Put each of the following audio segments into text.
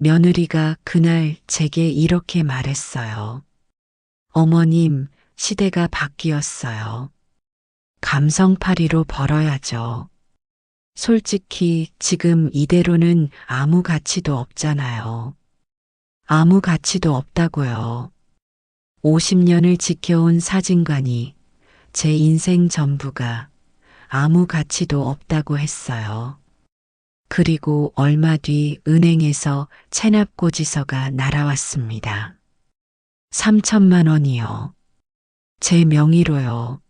며느리가 그날 제게 이렇게 말했어요. 어머님, 시대가 바뀌었어요. 감성팔이로 벌어야죠. 솔직히 지금 이대로는 아무 가치도 없잖아요. 아무 가치도 없다고요. 50년을 지켜온 사진관이 제 인생 전부가 아무 가치도 없다고 했어요. 그리고 얼마 뒤 은행에서 체납고지서가 날아왔습니다. 3천만 원이요. 제 명의로요.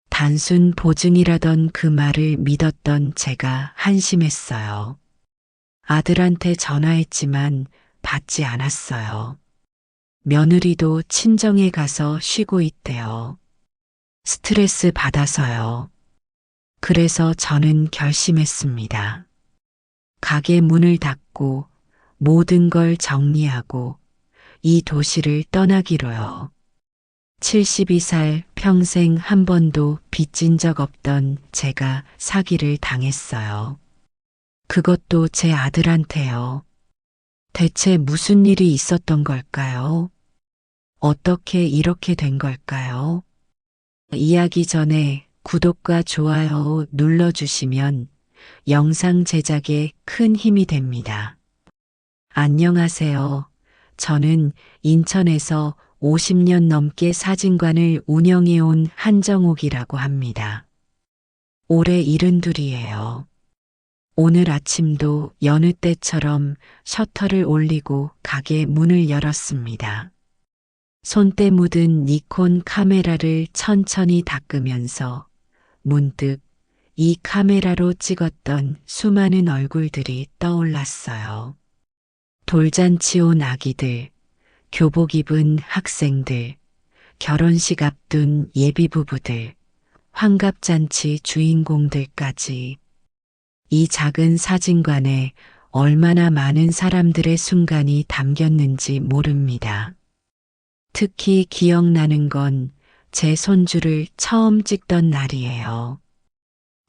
단순 보증이라던 그 말을 믿었던 제가 한심했어요. 아들한테 전화했지만 받지 않았어요. 며느리도 친정에 가서 쉬고 있대요. 스트레스 받아서요. 그래서 저는 결심했습니다. 가게 문을 닫고 모든 걸 정리하고 이 도시를 떠나기로요. 72살 평생 한 번도 빚진 적 없던 제가 사기를 당했어요. 그것도 제 아들한테요. 대체 무슨 일이 있었던 걸까요? 어떻게 이렇게 된 걸까요? 이야기 전에 구독과 좋아요 눌러주시면 영상 제작에 큰 힘이 됩니다. 안녕하세요. 저는 인천에서 50년 넘게 사진관을 운영해온 한정옥이라고 합니다. 올해 72이에요. 오늘 아침도 여느 때처럼 셔터를 올리고 가게 문을 열었습니다. 손때 묻은 니콘 카메라를 천천히 닦으면서 문득 이 카메라로 찍었던 수많은 얼굴들이 떠올랐어요. 돌잔치 온 아기들, 교복 입은 학생들, 결혼식 앞둔 예비부부들, 환갑잔치 주인공들까지 이 작은 사진관에 얼마나 많은 사람들의 순간이 담겼는지 모릅니다. 특히 기억나는 건 제 손주를 처음 찍던 날이에요.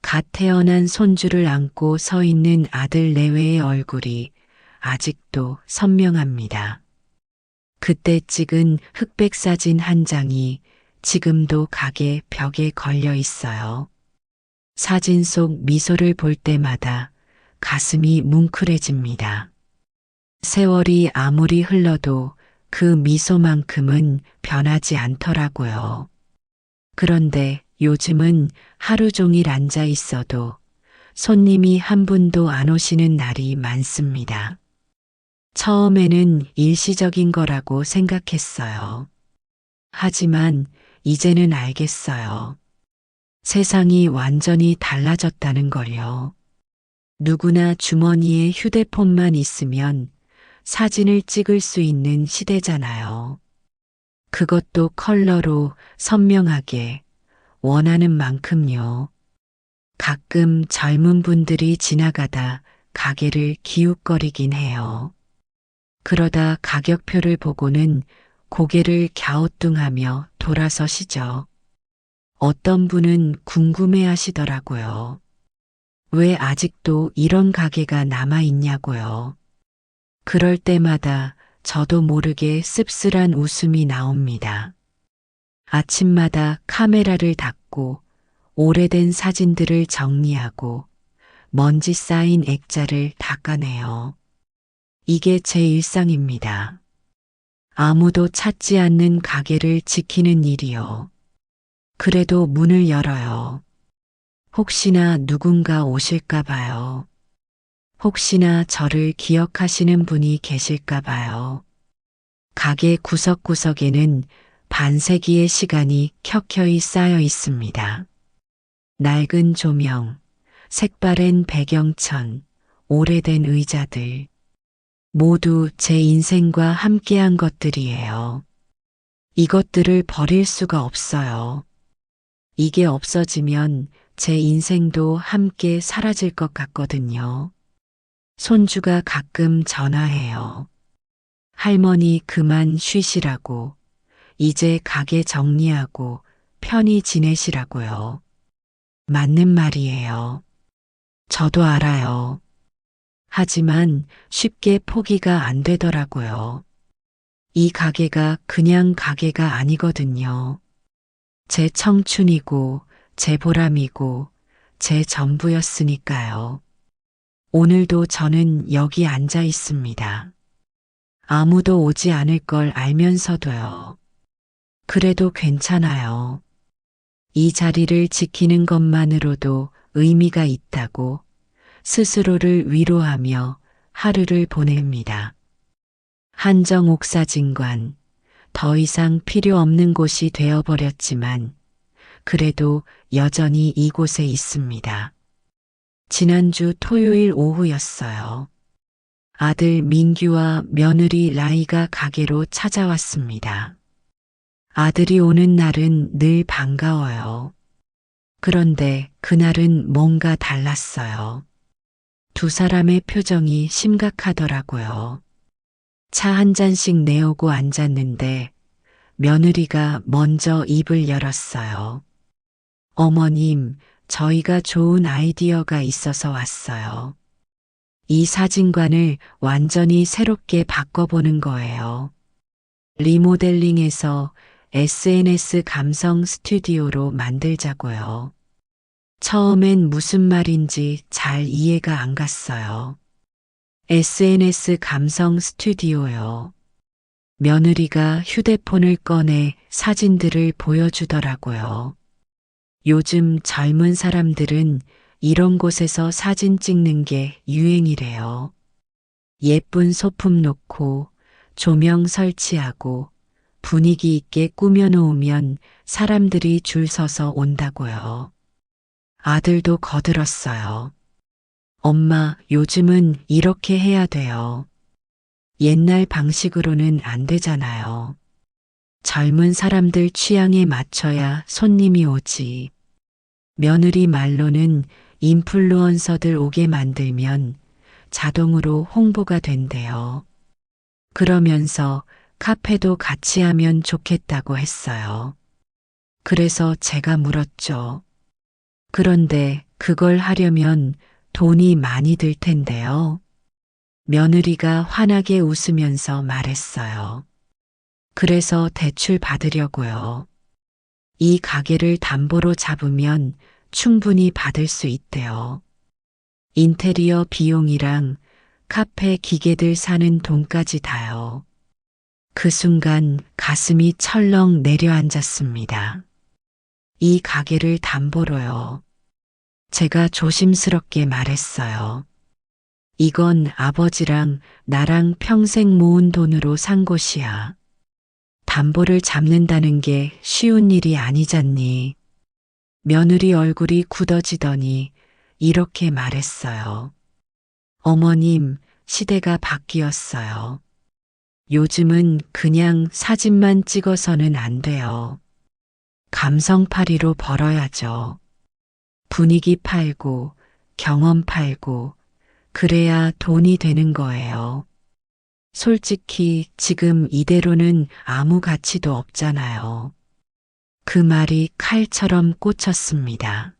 갓 태어난 손주를 안고 서 있는 아들 내외의 얼굴이 아직도 선명합니다. 그때 찍은 흑백 사진 한 장이 지금도 가게 벽에 걸려 있어요. 사진 속 미소를 볼 때마다 가슴이 뭉클해집니다. 세월이 아무리 흘러도 그 미소만큼은 변하지 않더라고요. 그런데 요즘은 하루 종일 앉아 있어도 손님이 한 분도 안 오시는 날이 많습니다. 처음에는 일시적인 거라고 생각했어요. 하지만 이제는 알겠어요. 세상이 완전히 달라졌다는 걸요. 누구나 주머니에 휴대폰만 있으면 사진을 찍을 수 있는 시대잖아요. 그것도 컬러로 선명하게 원하는 만큼요. 가끔 젊은 분들이 지나가다 가게를 기웃거리긴 해요. 그러다 가격표를 보고는 고개를 갸우뚱하며 돌아서시죠. 어떤 분은 궁금해 하시더라고요. 왜 아직도 이런 가게가 남아있냐고요. 그럴 때마다 저도 모르게 씁쓸한 웃음이 나옵니다. 아침마다 카메라를 닫고 오래된 사진들을 정리하고 먼지 쌓인 액자를 닦아내요. 이게 제 일상입니다. 아무도 찾지 않는 가게를 지키는 일이요. 그래도 문을 열어요. 혹시나 누군가 오실까 봐요. 혹시나 저를 기억하시는 분이 계실까 봐요. 가게 구석구석에는 반세기의 시간이 켜켜이 쌓여 있습니다. 낡은 조명, 색바랜 배경천, 오래된 의자들. 모두 제 인생과 함께한 것들이에요. 이것들을 버릴 수가 없어요. 이게 없어지면 제 인생도 함께 사라질 것 같거든요. 손주가 가끔 전화해요. 할머니 그만 쉬시라고, 이제 가게 정리하고 편히 지내시라고요. 맞는 말이에요. 저도 알아요. 하지만 쉽게 포기가 안 되더라고요. 이 가게가 그냥 가게가 아니거든요. 제 청춘이고, 제 보람이고, 제 전부였으니까요. 오늘도 저는 여기 앉아 있습니다. 아무도 오지 않을 걸 알면서도요. 그래도 괜찮아요. 이 자리를 지키는 것만으로도 의미가 있다고 스스로를 위로하며 하루를 보냅니다. 한정옥 사진관, 더 이상 필요 없는 곳이 되어버렸지만 그래도 여전히 이곳에 있습니다. 지난주 토요일 오후였어요. 아들 민규와 며느리 라이가 가게로 찾아왔습니다. 아들이 오는 날은 늘 반가워요. 그런데 그날은 뭔가 달랐어요. 두 사람의 표정이 심각하더라고요. 차 한 잔씩 내오고 앉았는데 며느리가 먼저 입을 열었어요. 어머님, 저희가 좋은 아이디어가 있어서 왔어요. 이 사진관을 완전히 새롭게 바꿔보는 거예요. 리모델링해서 SNS 감성 스튜디오로 만들자고요. 처음엔 무슨 말인지 잘 이해가 안 갔어요. SNS 감성 스튜디오요. 며느리가 휴대폰을 꺼내 사진들을 보여주더라고요. 요즘 젊은 사람들은 이런 곳에서 사진 찍는 게 유행이래요. 예쁜 소품 놓고 조명 설치하고 분위기 있게 꾸며놓으면 사람들이 줄 서서 온다고요. 아들도 거들었어요. 엄마, 요즘은 이렇게 해야 돼요. 옛날 방식으로는 안 되잖아요. 젊은 사람들 취향에 맞춰야 손님이 오지. 며느리 말로는 인플루언서들 오게 만들면 자동으로 홍보가 된대요. 그러면서 카페도 같이 하면 좋겠다고 했어요. 그래서 제가 물었죠. 그런데 그걸 하려면 돈이 많이 들 텐데요. 며느리가 환하게 웃으면서 말했어요. 그래서 대출 받으려고요. 이 가게를 담보로 잡으면 충분히 받을 수 있대요. 인테리어 비용이랑 카페 기계들 사는 돈까지 다요. 그 순간 가슴이 철렁 내려앉았습니다. 이 가게를 담보로요. 제가 조심스럽게 말했어요. 이건 아버지랑 나랑 평생 모은 돈으로 산 곳이야. 담보를 잡는다는 게 쉬운 일이 아니잖니. 며느리 얼굴이 굳어지더니 이렇게 말했어요. 어머님, 시대가 바뀌었어요. 요즘은 그냥 사진만 찍어서는 안 돼요. 감성팔이로 벌어야죠. 분위기 팔고, 경험 팔고, 그래야 돈이 되는 거예요. 솔직히 지금 이대로는 아무 가치도 없잖아요. 그 말이 칼처럼 꽂혔습니다.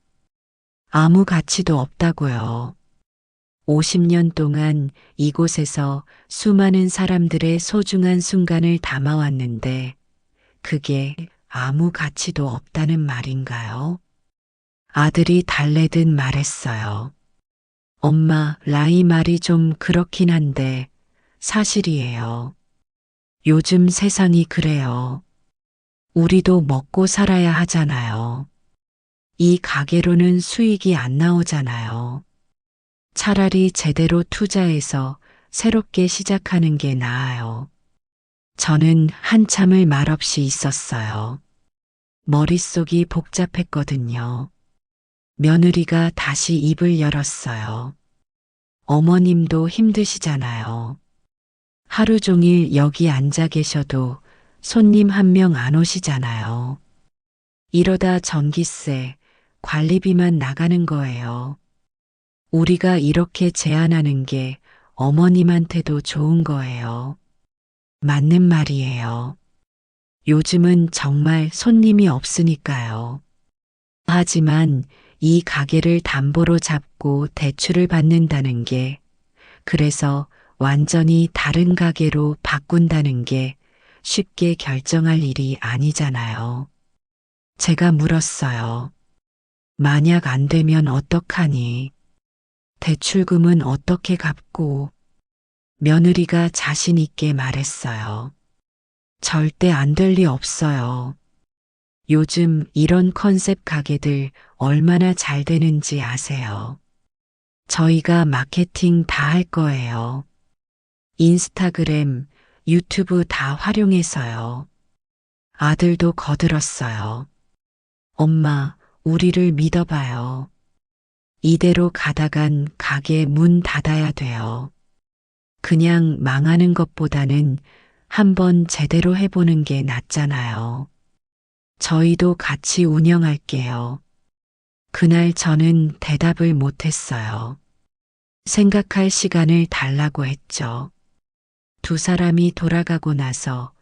아무 가치도 없다고요. 50년 동안 이곳에서 수많은 사람들의 소중한 순간을 담아왔는데 그게 아무 가치도 없다는 말인가요? 아들이 달래듯 말했어요. 엄마, 라이 말이 좀 그렇긴 한데 사실이에요. 요즘 세상이 그래요. 우리도 먹고 살아야 하잖아요. 이 가게로는 수익이 안 나오잖아요. 차라리 제대로 투자해서 새롭게 시작하는 게 나아요. 저는 한참을 말없이 있었어요. 머릿속이 복잡했거든요. 며느리가 다시 입을 열었어요. 어머님도 힘드시잖아요. 하루 종일 여기 앉아 계셔도 손님 한 명 안 오시잖아요. 이러다 전기세, 관리비만 나가는 거예요. 우리가 이렇게 제안하는 게 어머님한테도 좋은 거예요. 맞는 말이에요. 요즘은 정말 손님이 없으니까요. 하지만 이 가게를 담보로 잡고 대출을 받는다는 게 그래서 완전히 다른 가게로 바꾼다는 게 쉽게 결정할 일이 아니잖아요. 제가 물었어요. 만약 안 되면 어떡하니? 대출금은 어떻게 갚고? 며느리가 자신 있게 말했어요. 절대 안 될 리 없어요. 요즘 이런 컨셉 가게들 얼마나 잘 되는지 아세요? 저희가 마케팅 다 할 거예요. 인스타그램, 유튜브 다 활용해서요. 아들도 거들었어요. 엄마, 우리를 믿어봐요. 이대로 가다간 가게 문 닫아야 돼요. 그냥 망하는 것보다는 한번 제대로 해보는 게 낫잖아요. 저희도 같이 운영할게요. 그날 저는 대답을 못했어요. 생각할 시간을 달라고 했죠. 두 사람이 돌아가고 나서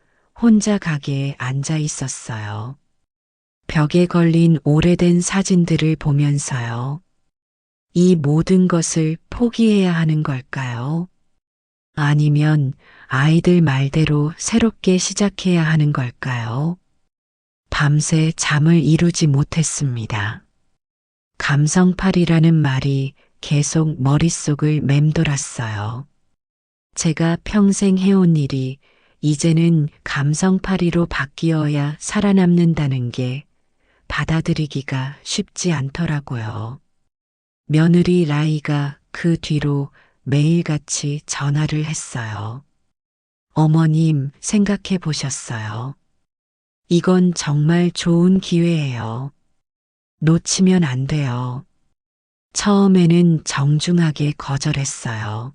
혼자 가게에 앉아 있었어요. 벽에 걸린 오래된 사진들을 보면서요. 이 모든 것을 포기해야 하는 걸까요? 아니면 아이들 말대로 새롭게 시작해야 하는 걸까요? 밤새 잠을 이루지 못했습니다. 감성팔이라는 말이 계속 머릿속을 맴돌았어요. 제가 평생 해온 일이 이제는 감성팔이로 바뀌어야 살아남는다는 게 받아들이기가 쉽지 않더라고요. 며느리 라이가 그 뒤로 매일같이 전화를 했어요. 어머님 생각해 보셨어요? 이건 정말 좋은 기회예요. 놓치면 안 돼요. 처음에는 정중하게 거절했어요.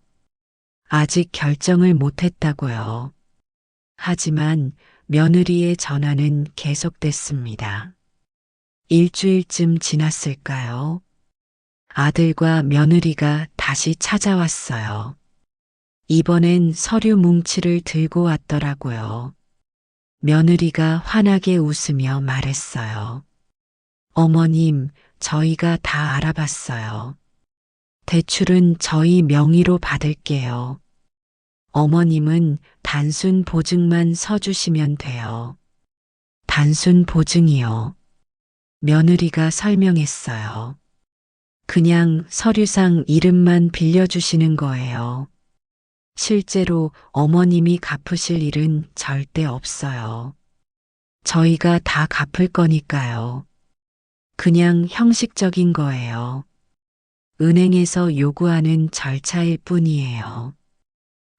아직 결정을 못했다고요. 하지만 며느리의 전화는 계속됐습니다. 일주일쯤 지났을까요? 아들과 며느리가 다시 찾아왔어요. 이번엔 서류 뭉치를 들고 왔더라고요. 며느리가 환하게 웃으며 말했어요. 어머님, 저희가 다 알아봤어요. 대출은 저희 명의로 받을게요. 어머님은 단순 보증만 서주시면 돼요. 단순 보증이요. 며느리가 설명했어요. 그냥 서류상 이름만 빌려주시는 거예요. 실제로 어머님이 갚으실 일은 절대 없어요. 저희가 다 갚을 거니까요. 그냥 형식적인 거예요. 은행에서 요구하는 절차일 뿐이에요.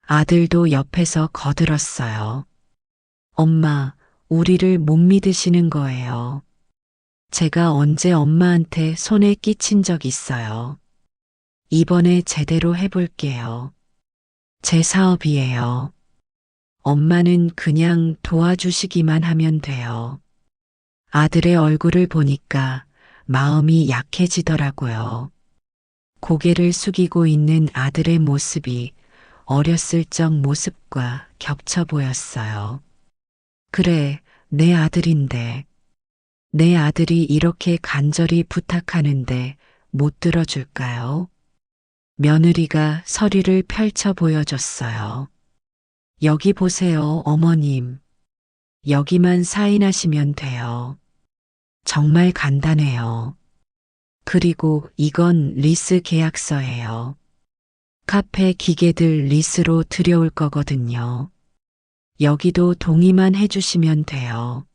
아들도 옆에서 거들었어요. 엄마, 우리를 못 믿으시는 거예요. 제가 언제 엄마한테 손에 끼친 적 있어요. 이번에 제대로 해볼게요. 제 사업이에요. 엄마는 그냥 도와주시기만 하면 돼요. 아들의 얼굴을 보니까 마음이 약해지더라고요. 고개를 숙이고 있는 아들의 모습이 어렸을 적 모습과 겹쳐 보였어요. 그래, 내 아들인데. 내 아들이 이렇게 간절히 부탁하는데 못 들어줄까요? 며느리가 서류를 펼쳐 보여줬어요. 여기 보세요, 어머님. 여기만 사인하시면 돼요. 정말 간단해요. 그리고 이건 리스 계약서예요. 카페 기계들 리스로 들여올 거거든요. 여기도 동의만 해주시면 돼요.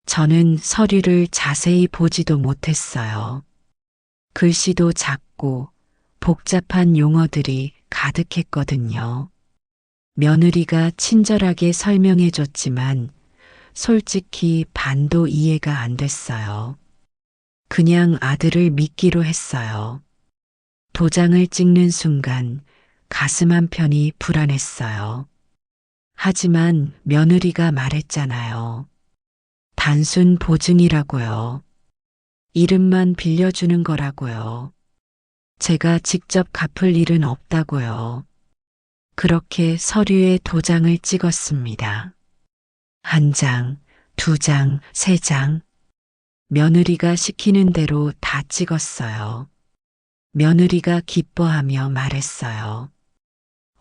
저는 서류를 자세히 보지도 못했어요. 글씨도 작고 복잡한 용어들이 가득했거든요. 며느리가 친절하게 설명해 줬지만 솔직히 반도 이해가 안 됐어요. 그냥 아들을 믿기로 했어요. 도장을 찍는 순간 가슴 한편이 불안했어요. 하지만 며느리가 말했잖아요. 단순 보증이라고요. 이름만 빌려주는 거라고요. 제가 직접 갚을 일은 없다고요. 그렇게 서류에 도장을 찍었습니다. 한 장, 두 장, 세 장. 며느리가 시키는 대로 다 찍었어요. 며느리가 기뻐하며 말했어요.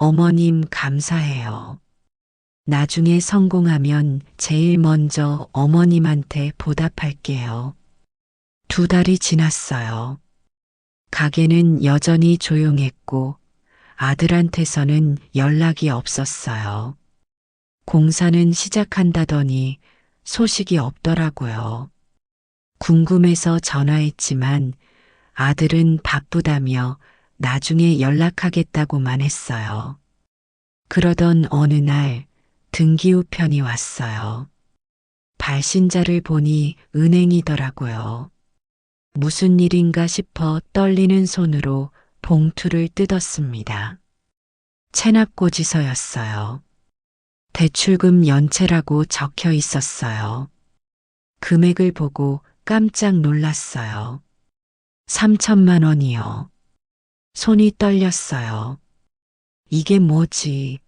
어머님 감사해요. 나중에 성공하면 제일 먼저 어머님한테 보답할게요. 2달이 지났어요. 가게는 여전히 조용했고 아들한테서는 연락이 없었어요. 공사는 시작한다더니 소식이 없더라고요. 궁금해서 전화했지만 아들은 바쁘다며 나중에 연락하겠다고만 했어요. 그러던 어느 날 등기우편이 왔어요. 발신자를 보니 은행이더라고요. 무슨 일인가 싶어 떨리는 손으로 봉투를 뜯었습니다. 체납고지서였어요. 대출금 연체라고 적혀 있었어요. 금액을 보고 깜짝 놀랐어요. 3천만 원이요. 손이 떨렸어요. 이게 뭐지?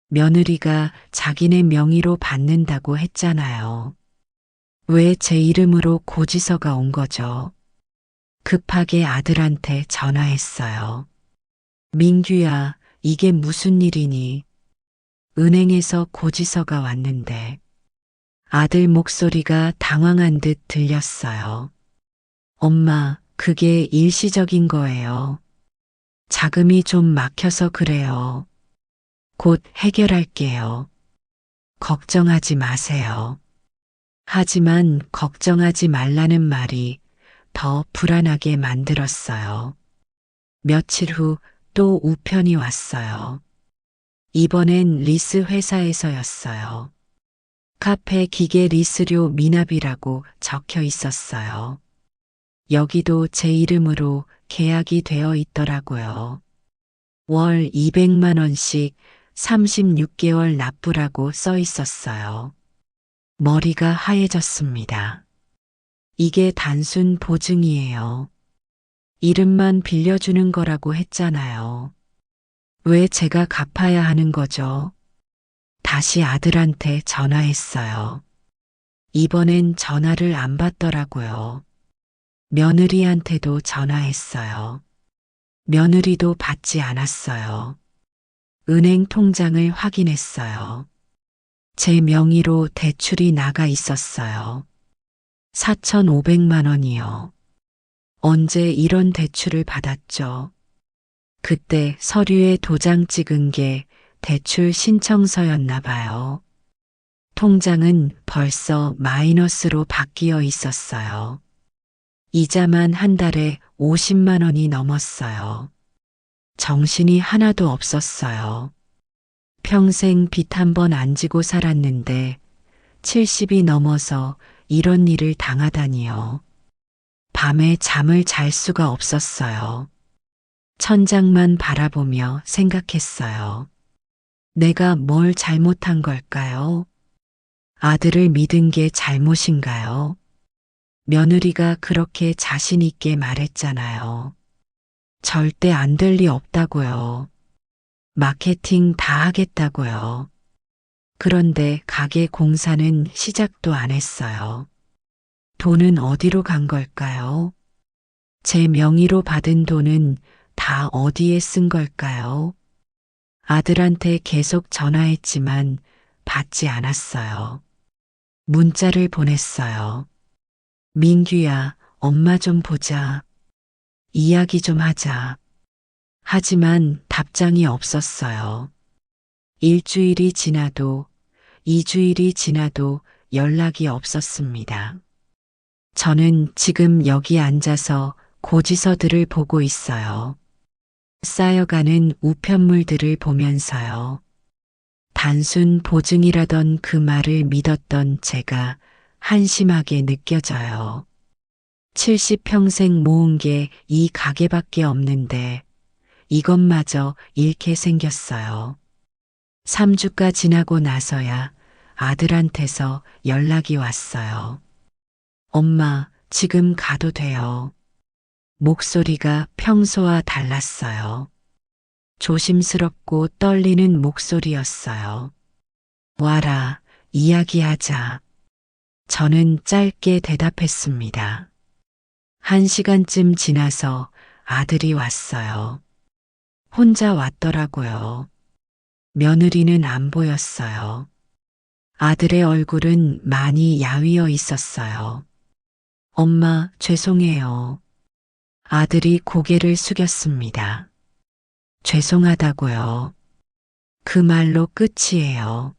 며느리가 자기네 명의로 받는다고 했잖아요. 왜 제 이름으로 고지서가 온 거죠? 급하게 아들한테 전화했어요. 민규야, 이게 무슨 일이니? 은행에서 고지서가 왔는데 아들 목소리가 당황한 듯 들렸어요. 엄마, 그게 일시적인 거예요. 자금이 좀 막혀서 그래요. 곧 해결할게요. 걱정하지 마세요. 하지만 걱정하지 말라는 말이 더 불안하게 만들었어요. 며칠 후 또 우편이 왔어요. 이번엔 리스 회사에서였어요. 카페 기계 리스료 미납이라고 적혀 있었어요. 여기도 제 이름으로 계약이 되어 있더라고요. 월 200만 원씩 36개월 납부라고 써 있었어요. 머리가 하얘졌습니다. 이게 단순 보증이에요. 이름만 빌려주는 거라고 했잖아요. 왜 제가 갚아야 하는 거죠? 다시 아들한테 전화했어요. 이번엔 전화를 안 받더라고요. 며느리한테도 전화했어요. 며느리도 받지 않았어요. 은행 통장을 확인했어요. 제 명의로 대출이 나가 있었어요. 4,500만 원이요. 언제 이런 대출을 받았죠? 그때 서류에 도장 찍은 게 대출 신청서였나 봐요. 통장은 벌써 마이너스로 바뀌어 있었어요. 이자만 한 달에 50만 원이 넘었어요. 정신이 하나도 없었어요. 평생 빚 한 번 안 지고 살았는데 70이 넘어서 이런 일을 당하다니요. 밤에 잠을 잘 수가 없었어요. 천장만 바라보며 생각했어요. 내가 뭘 잘못한 걸까요? 아들을 믿은 게 잘못인가요? 며느리가 그렇게 자신 있게 말했잖아요. 절대 안 될 리 없다고요. 마케팅 다 하겠다고요. 그런데 가게 공사는 시작도 안 했어요. 돈은 어디로 간 걸까요? 제 명의로 받은 돈은 다 어디에 쓴 걸까요? 아들한테 계속 전화했지만 받지 않았어요. 문자를 보냈어요. 민규야, 엄마 좀 보자. 이야기 좀 하자. 하지만 답장이 없었어요. 일주일이 지나도 2주일이 지나도 연락이 없었습니다. 저는 지금 여기 앉아서 고지서들을 보고 있어요. 쌓여가는 우편물들을 보면서요. 단순 보증이라던 그 말을 믿었던 제가 한심하게 느껴져요. 70평생 모은 게 이 가게밖에 없는데 이것마저 잃게 생겼어요. 3주가 지나고 나서야 아들한테서 연락이 왔어요. 엄마, 지금 가도 돼요. 목소리가 평소와 달랐어요. 조심스럽고 떨리는 목소리였어요. 와라, 이야기하자. 저는 짧게 대답했습니다. 1시간쯤 지나서 아들이 왔어요. 혼자 왔더라고요. 며느리는 안 보였어요. 아들의 얼굴은 많이 야위어 있었어요. 엄마, 죄송해요. 아들이 고개를 숙였습니다. 죄송하다고요. 그 말로 끝이에요.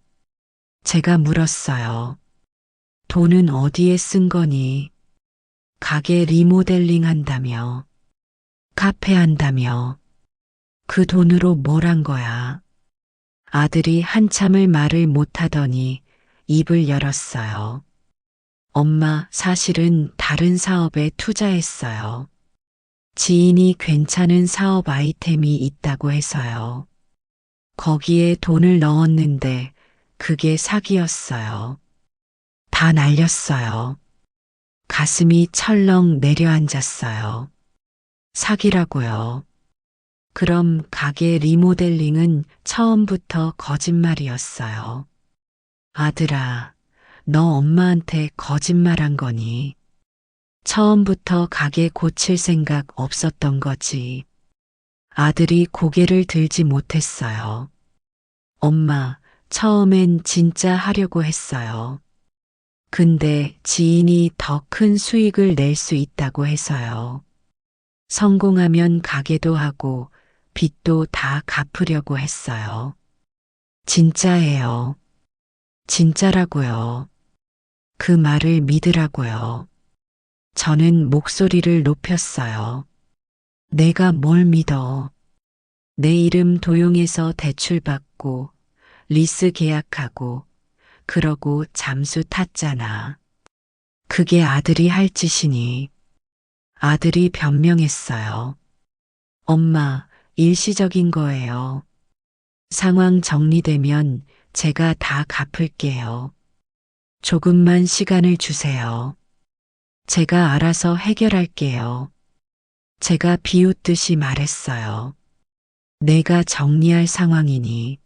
제가 물었어요. 돈은 어디에 쓴 거니? 가게 리모델링 한다며. 카페 한다며. 그 돈으로 뭘 한 거야? 아들이 한참을 말을 못하더니 입을 열었어요. 엄마, 사실은 다른 사업에 투자했어요. 지인이 괜찮은 사업 아이템이 있다고 해서요. 거기에 돈을 넣었는데 그게 사기였어요. 다 날렸어요. 가슴이 철렁 내려앉았어요. 사기라고요. 그럼 가게 리모델링은 처음부터 거짓말이었어요. 아들아, 너 엄마한테 거짓말한 거니? 처음부터 가게 고칠 생각 없었던 거지. 아들이 고개를 들지 못했어요. 엄마, 처음엔 진짜 하려고 했어요. 근데 지인이 더 큰 수익을 낼 수 있다고 해서요. 성공하면 가게도 하고 빚도 다 갚으려고 했어요. 진짜예요. 진짜라고요. 그 말을 믿으라고요. 저는 목소리를 높였어요. 내가 뭘 믿어. 내 이름 도용해서 대출받고 리스 계약하고 그러고 잠수 탔잖아. 그게 아들이 할 짓이니. 아들이 변명했어요. 엄마, 일시적인 거예요. 상황 정리되면 제가 다 갚을게요. 조금만 시간을 주세요. 제가 알아서 해결할게요. 제가 비웃듯이 말했어요. 내가 정리할 상황이니,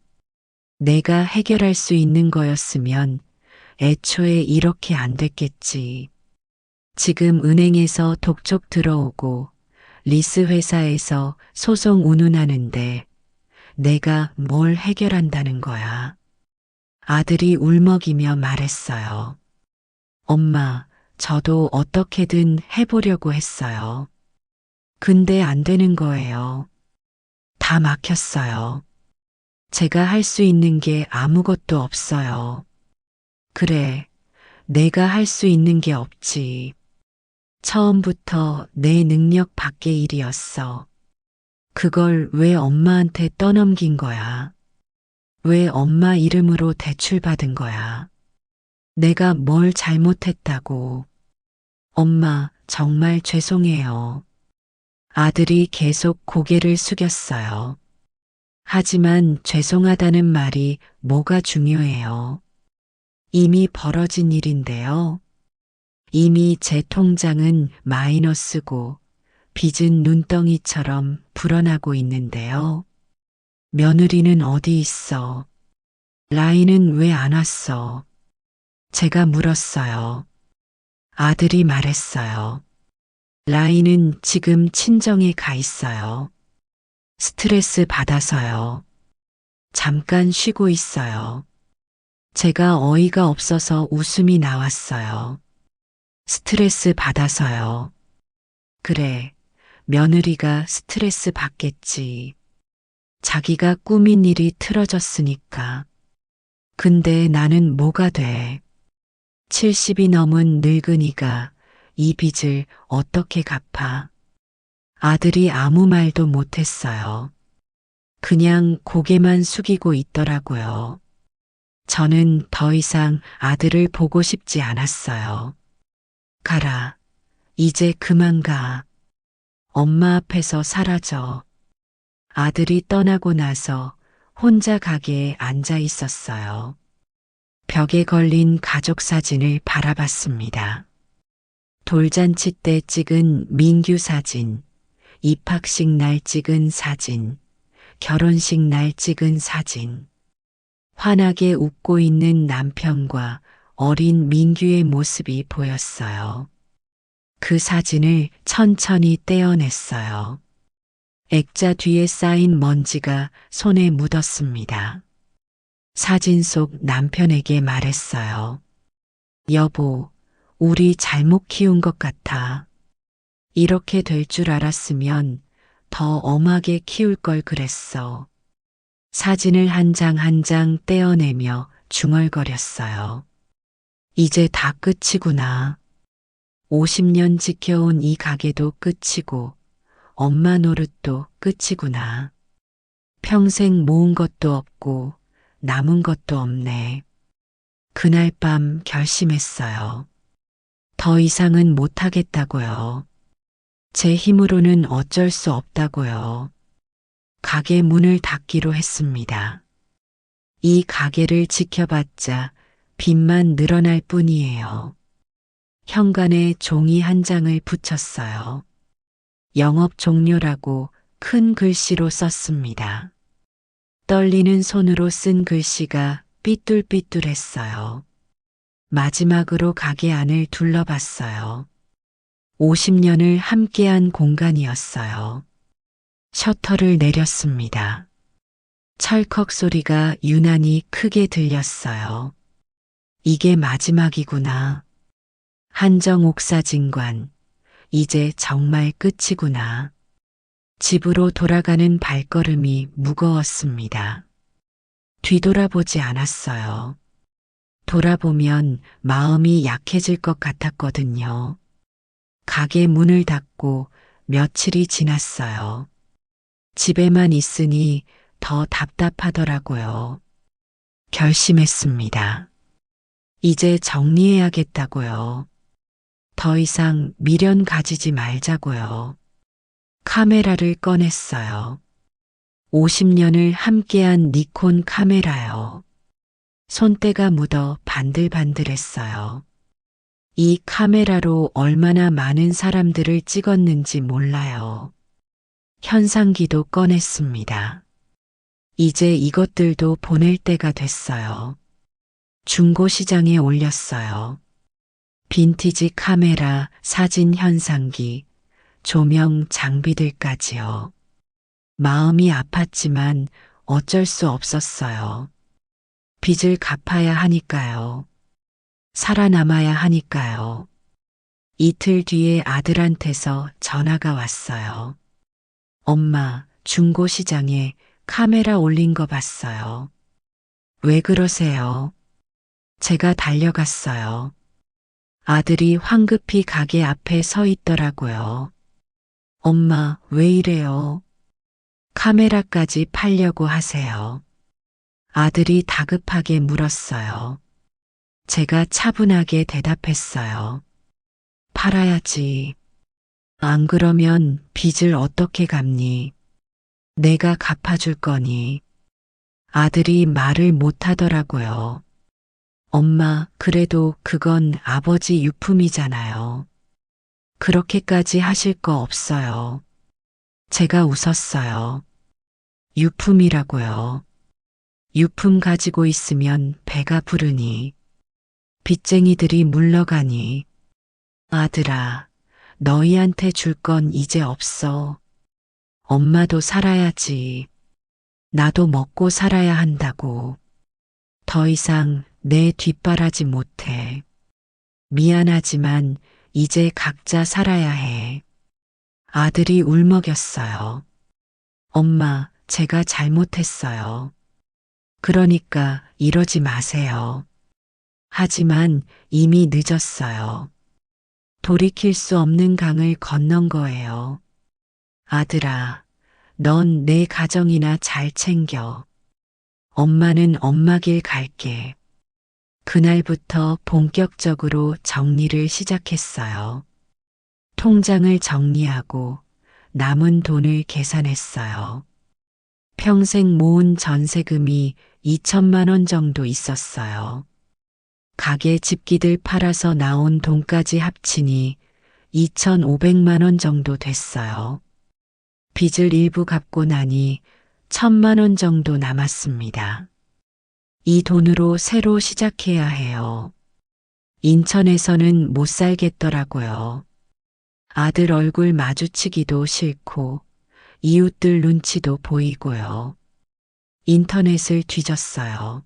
내가 해결할 수 있는 거였으면 애초에 이렇게 안 됐겠지. 지금 은행에서 독촉 들어오고 리스 회사에서 소송 운운하는데 내가 뭘 해결한다는 거야. 아들이 울먹이며 말했어요. 엄마, 저도 어떻게든 해보려고 했어요. 근데 안 되는 거예요. 다 막혔어요. 제가 할 수 있는 게 아무것도 없어요. 그래, 내가 할 수 있는 게 없지. 처음부터 내 능력 밖의 일이었어. 그걸 왜 엄마한테 떠넘긴 거야? 왜 엄마 이름으로 대출받은 거야? 내가 뭘 잘못했다고. 엄마, 정말 죄송해요. 아들이 계속 고개를 숙였어요. 하지만 죄송하다는 말이 뭐가 중요해요. 이미 벌어진 일인데요. 이미 제 통장은 마이너스고 빚은 눈덩이처럼 불어나고 있는데요. 며느리는 어디 있어? 라인은 왜 안 왔어? 제가 물었어요. 아들이 말했어요. 라인은 지금 친정에 가 있어요. 스트레스 받아서요. 잠깐 쉬고 있어요. 제가 어이가 없어서 웃음이 나왔어요. 스트레스 받아서요. 그래, 며느리가 스트레스 받겠지. 자기가 꾸민 일이 틀어졌으니까. 근데 나는 뭐가 돼? 70이 넘은 늙은이가 이 빚을 어떻게 갚아? 아들이 아무 말도 못했어요. 그냥 고개만 숙이고 있더라고요. 저는 더 이상 아들을 보고 싶지 않았어요. 가라. 이제 그만 가. 엄마 앞에서 사라져. 아들이 떠나고 나서 혼자 가게에 앉아 있었어요. 벽에 걸린 가족 사진을 바라봤습니다. 돌잔치 때 찍은 민규 사진, 입학식 날 찍은 사진, 결혼식 날 찍은 사진. 환하게 웃고 있는 남편과 어린 민규의 모습이 보였어요. 그 사진을 천천히 떼어냈어요. 액자 뒤에 쌓인 먼지가 손에 묻었습니다. 사진 속 남편에게 말했어요. 여보, 우리 잘못 키운 것 같아. 이렇게 될 줄 알았으면 더 엄하게 키울 걸 그랬어. 사진을 한 장 한 장 떼어내며 중얼거렸어요. 이제 다 끝이구나. 50년 지켜온 이 가게도 끝이고 엄마 노릇도 끝이구나. 평생 모은 것도 없고 남은 것도 없네. 그날 밤 결심했어요. 더 이상은 못하겠다고요. 제 힘으로는 어쩔 수 없다고요. 가게 문을 닫기로 했습니다. 이 가게를 지켜봤자 빚만 늘어날 뿐이에요. 현관에 종이 한 장을 붙였어요. 영업 종료라고 큰 글씨로 썼습니다. 떨리는 손으로 쓴 글씨가 삐뚤삐뚤했어요. 마지막으로 가게 안을 둘러봤어요. 50년을 함께한 공간이었어요. 셔터를 내렸습니다. 철컥 소리가 유난히 크게 들렸어요. 이게 마지막이구나. 한정 옥사진관, 이제 정말 끝이구나. 집으로 돌아가는 발걸음이 무거웠습니다. 뒤돌아보지 않았어요. 돌아보면 마음이 약해질 것 같았거든요. 가게 문을 닫고 며칠이 지났어요. 집에만 있으니 더 답답하더라고요. 결심했습니다. 이제 정리해야겠다고요. 더 이상 미련 가지지 말자고요. 카메라를 꺼냈어요. 50년을 함께한 니콘 카메라요. 손때가 묻어 반들반들했어요. 이 카메라로 얼마나 많은 사람들을 찍었는지 몰라요. 현상기도 꺼냈습니다. 이제 이것들도 보낼 때가 됐어요. 중고시장에 올렸어요. 빈티지 카메라, 사진 현상기, 조명 장비들까지요. 마음이 아팠지만 어쩔 수 없었어요. 빚을 갚아야 하니까요. 살아남아야 하니까요. 이틀 뒤에 아들한테서 전화가 왔어요. 엄마, 중고시장에 카메라 올린 거 봤어요. 왜 그러세요? 제가 달려갔어요. 아들이 황급히 가게 앞에 서 있더라고요. 엄마, 왜 이래요? 카메라까지 팔려고 하세요. 아들이 다급하게 물었어요. 제가 차분하게 대답했어요. 팔아야지. 안 그러면 빚을 어떻게 갚니? 내가 갚아줄 거니. 아들이 말을 못 하더라고요. 엄마, 그래도 그건 아버지 유품이잖아요. 그렇게까지 하실 거 없어요. 제가 웃었어요. 유품이라고요. 유품 가지고 있으면 배가 부르니. 빚쟁이들이 물러가니. 아들아, 너희한테 줄 건 이제 없어. 엄마도 살아야지. 나도 먹고 살아야 한다고. 더 이상 내 뒷바라지 못해. 미안하지만 이제 각자 살아야 해. 아들이 울먹였어요. 엄마, 제가 잘못했어요. 그러니까 이러지 마세요. 하지만 이미 늦었어요. 돌이킬 수 없는 강을 건넌 거예요. 아들아, 넌 내 가정이나 잘 챙겨. 엄마는 엄마 길 갈게. 그날부터 본격적으로 정리를 시작했어요. 통장을 정리하고 남은 돈을 계산했어요. 평생 모은 전세금이 2천만 원 정도 있었어요. 가게 집기들 팔아서 나온 돈까지 합치니 2,500만 원 정도 됐어요. 빚을 일부 갚고 나니 1,000만 원 정도 남았습니다. 이 돈으로 새로 시작해야 해요. 인천에서는 못 살겠더라고요. 아들 얼굴 마주치기도 싫고 이웃들 눈치도 보이고요. 인터넷을 뒤졌어요.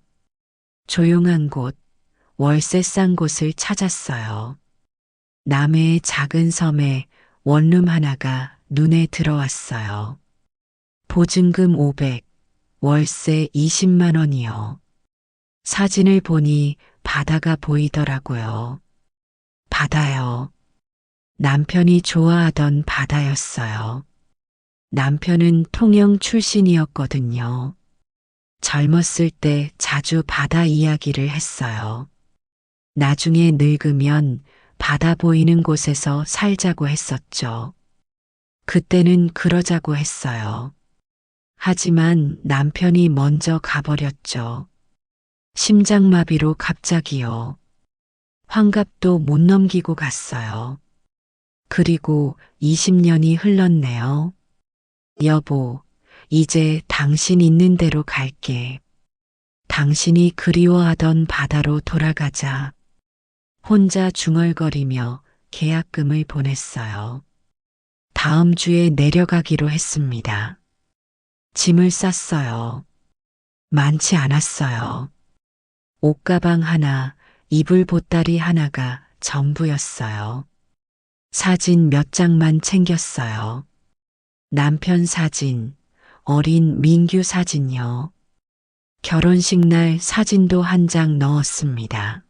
조용한 곳, 월세 싼 곳을 찾았어요. 남해의 작은 섬에 원룸 하나가 눈에 들어왔어요. 보증금 500, 월세 20만 원이요. 사진을 보니 바다가 보이더라고요. 바다요. 남편이 좋아하던 바다였어요. 남편은 통영 출신이었거든요. 젊었을 때 자주 바다 이야기를 했어요. 나중에 늙으면 바다 보이는 곳에서 살자고 했었죠. 그때는 그러자고 했어요. 하지만 남편이 먼저 가버렸죠. 심장마비로 갑자기요. 환갑도 못 넘기고 갔어요. 그리고 20년이 흘렀네요. 여보, 이제 당신 있는 대로 갈게. 당신이 그리워하던 바다로 돌아가자. 혼자 중얼거리며 계약금을 보냈어요. 다음 주에 내려가기로 했습니다. 짐을 쌌어요. 많지 않았어요. 옷가방 하나, 이불 보따리 하나가 전부였어요. 사진 몇 장만 챙겼어요. 남편 사진, 어린 민규 사진요. 결혼식 날 사진도 한 장 넣었습니다.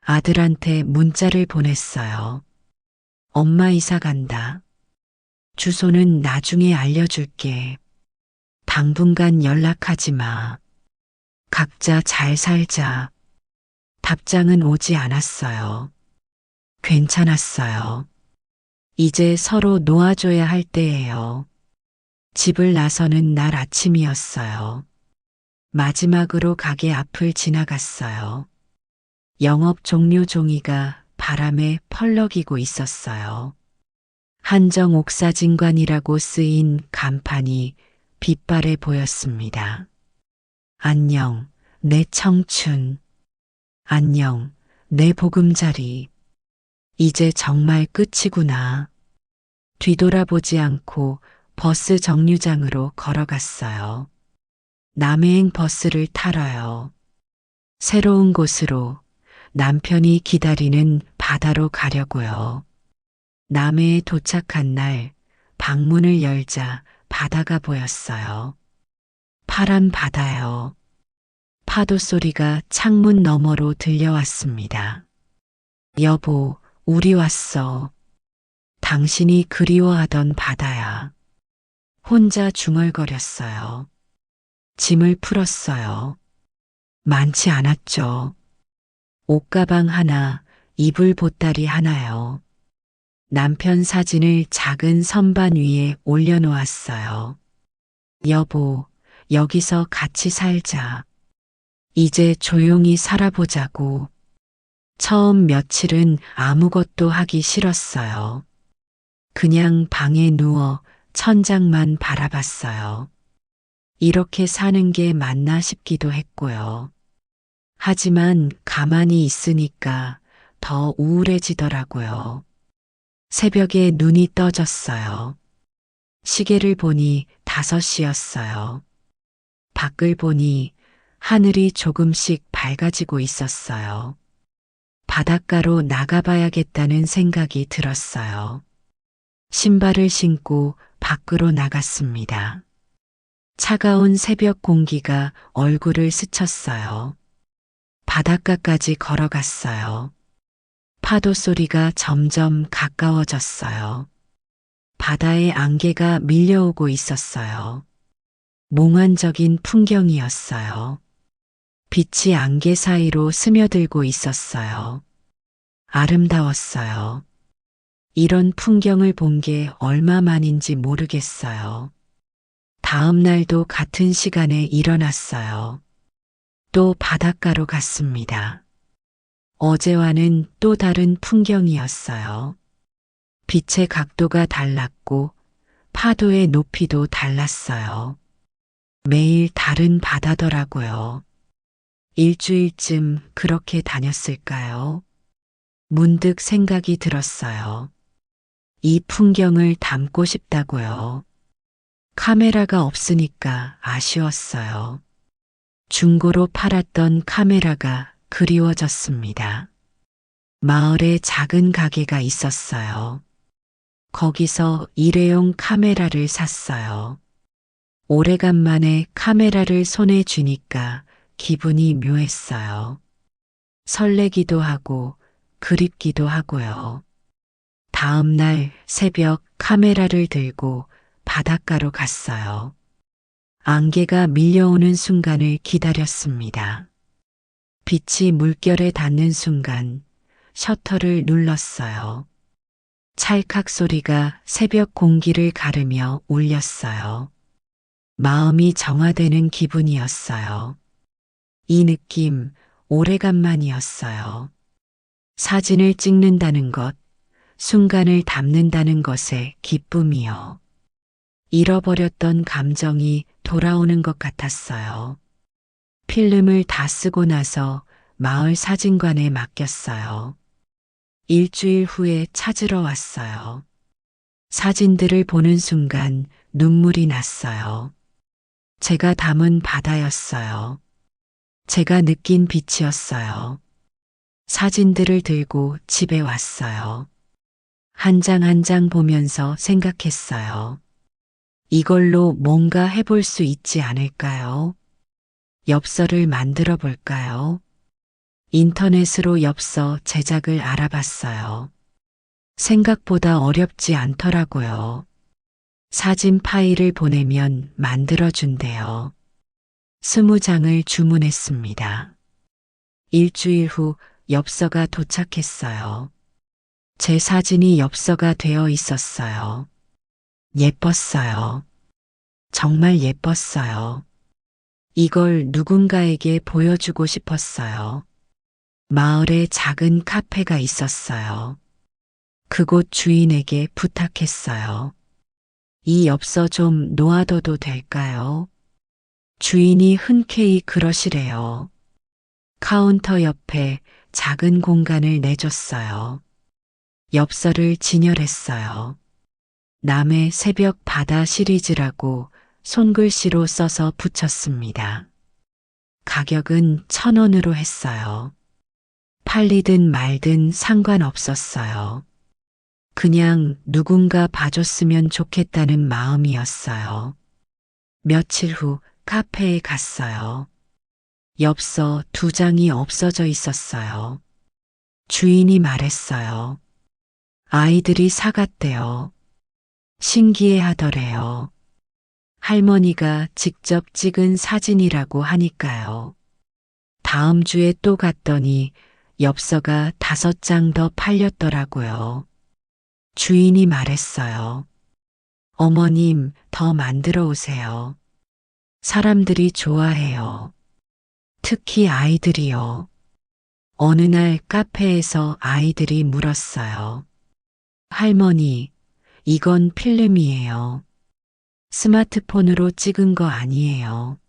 아들한테 문자를 보냈어요. 엄마 이사 간다. 주소는 나중에 알려줄게. 당분간 연락하지 마. 각자 잘 살자. 답장은 오지 않았어요. 괜찮았어요. 이제 서로 놓아줘야 할 때예요. 집을 나서는 날 아침이었어요. 마지막으로 가게 앞을 지나갔어요. 영업 종료 종이가 바람에 펄럭이고 있었어요. 한정 옥사진관이라고 쓰인 간판이 빛바래 보였습니다. 안녕, 내 청춘. 안녕, 내 보금자리. 이제 정말 끝이구나. 뒤돌아보지 않고 버스 정류장으로 걸어갔어요. 남해행 버스를 타러요. 새로운 곳으로, 남편이 기다리는 바다로 가려고요. 남해에 도착한 날 방문을 열자 바다가 보였어요. 파란 바다요. 파도 소리가 창문 너머로 들려왔습니다. 여보, 우리 왔어. 당신이 그리워하던 바다야. 혼자 중얼거렸어요. 짐을 풀었어요. 많지 않았죠. 옷가방 하나, 이불 보따리 하나요. 남편 사진을 작은 선반 위에 올려놓았어요. 여보, 여기서 같이 살자. 이제 조용히 살아보자고. 처음 며칠은 아무것도 하기 싫었어요. 그냥 방에 누워 천장만 바라봤어요. 이렇게 사는 게 맞나 싶기도 했고요. 하지만 가만히 있으니까 더 우울해지더라고요. 새벽에 눈이 떠졌어요. 시계를 보니 5시였어요. 밖을 보니 하늘이 조금씩 밝아지고 있었어요. 바닷가로 나가봐야겠다는 생각이 들었어요. 신발을 신고 밖으로 나갔습니다. 차가운 새벽 공기가 얼굴을 스쳤어요. 바닷가까지 걸어갔어요. 파도 소리가 점점 가까워졌어요. 바다에 안개가 밀려오고 있었어요. 몽환적인 풍경이었어요. 빛이 안개 사이로 스며들고 있었어요. 아름다웠어요. 이런 풍경을 본 게 얼마만인지 모르겠어요. 다음 날도 같은 시간에 일어났어요. 또 바닷가로 갔습니다. 어제와는 또 다른 풍경이었어요. 빛의 각도가 달랐고 파도의 높이도 달랐어요. 매일 다른 바다더라고요. 일주일쯤 그렇게 다녔을까요? 문득 생각이 들었어요. 이 풍경을 담고 싶다고요. 카메라가 없으니까 아쉬웠어요. 중고로 팔았던 카메라가 그리워졌습니다. 마을에 작은 가게가 있었어요. 거기서 일회용 카메라를 샀어요. 오래간만에 카메라를 손에 쥐니까 기분이 묘했어요. 설레기도 하고 그립기도 하고요. 다음 날 새벽 카메라를 들고 바닷가로 갔어요. 안개가 밀려오는 순간을 기다렸습니다. 빛이 물결에 닿는 순간 셔터를 눌렀어요. 찰칵 소리가 새벽 공기를 가르며 울렸어요. 마음이 정화되는 기분이었어요. 이 느낌 오래간만이었어요. 사진을 찍는다는 것, 순간을 담는다는 것의 기쁨이요. 잃어버렸던 감정이 돌아오는 것 같았어요. 필름을 다 쓰고 나서 마을 사진관에 맡겼어요. 일주일 후에 찾으러 왔어요. 사진들을 보는 순간 눈물이 났어요. 제가 담은 바다였어요. 제가 느낀 빛이었어요. 사진들을 들고 집에 왔어요. 한 장 한 장 보면서 생각했어요. 이걸로 뭔가 해볼 수 있지 않을까요? 엽서를 만들어 볼까요? 인터넷으로 엽서 제작을 알아봤어요. 생각보다 어렵지 않더라고요. 사진 파일을 보내면 만들어준대요. 20장을 주문했습니다. 일주일 후 엽서가 도착했어요. 제 사진이 엽서가 되어 있었어요. 예뻤어요. 정말 예뻤어요. 이걸 누군가에게 보여주고 싶었어요. 마을에 작은 카페가 있었어요. 그곳 주인에게 부탁했어요. 이 엽서 좀 놓아둬도 될까요? 주인이 흔쾌히 그러시래요. 카운터 옆에 작은 공간을 내줬어요. 엽서를 진열했어요. 남해 새벽 바다 시리즈라고 손글씨로 써서 붙였습니다. 가격은 1,000원으로 했어요. 팔리든 말든 상관없었어요. 그냥 누군가 봐줬으면 좋겠다는 마음이었어요. 며칠 후 카페에 갔어요. 엽서 2장이 없어져 있었어요. 주인이 말했어요. 아이들이 사갔대요. 신기해 하더래요. 할머니가 직접 찍은 사진이라고 하니까요. 다음 주에 또 갔더니 엽서가 5장 더 팔렸더라고요. 주인이 말했어요. 어머님, 더 만들어 오세요. 사람들이 좋아해요. 특히 아이들이요. 어느 날 카페에서 아이들이 물었어요. 할머니, 이건 필름이에요. 스마트폰으로 찍은 거 아니에요.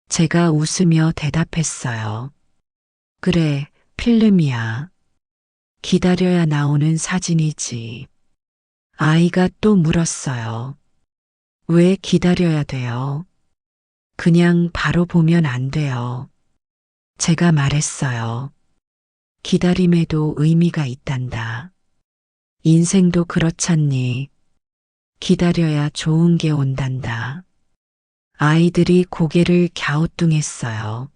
제가 웃으며 대답했어요. 그래, 필름이야. 기다려야 나오는 사진이지. 아이가 또 물었어요. 왜 기다려야 돼요? 그냥 바로 보면 안 돼요. 제가 말했어요. 기다림에도 의미가 있단다. 인생도 그렇잖니. 기다려야 좋은 게 온단다. 아이들이 고개를 갸우뚱했어요.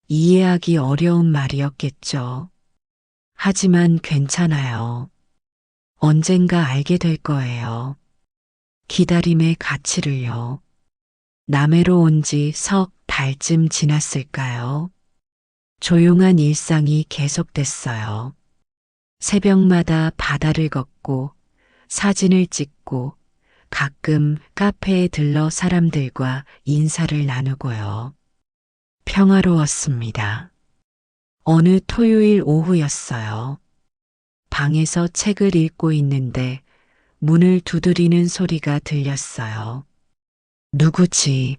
이해하기 어려운 말이었겠죠. 하지만 괜찮아요. 언젠가 알게 될 거예요. 기다림의 가치를요. 남해로 온 지 석 달쯤 지났을까요? 조용한 일상이 계속됐어요. 새벽마다 바다를 걷고 사진을 찍고 가끔 카페에 들러 사람들과 인사를 나누고요. 평화로웠습니다. 어느 토요일 오후였어요. 방에서 책을 읽고 있는데 문을 두드리는 소리가 들렸어요. 누구지?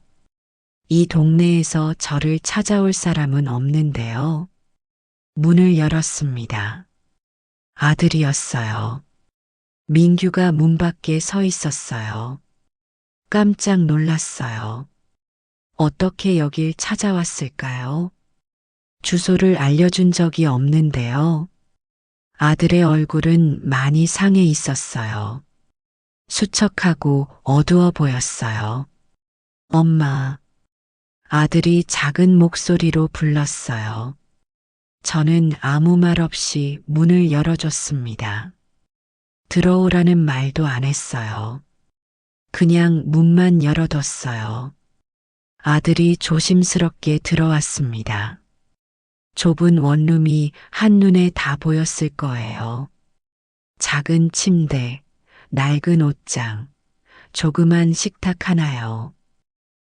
이 동네에서 저를 찾아올 사람은 없는데요. 문을 열었습니다. 아들이었어요. 민규가 문 밖에 서 있었어요. 깜짝 놀랐어요. 어떻게 여길 찾아왔을까요? 주소를 알려준 적이 없는데요. 아들의 얼굴은 많이 상해 있었어요. 수척하고 어두워 보였어요. 엄마, 아들이 작은 목소리로 불렀어요. 저는 아무 말 없이 문을 열어줬습니다. 들어오라는 말도 안 했어요. 그냥 문만 열어뒀어요. 아들이 조심스럽게 들어왔습니다. 좁은 원룸이 한눈에 다 보였을 거예요. 작은 침대, 낡은 옷장, 조그만 식탁 하나요.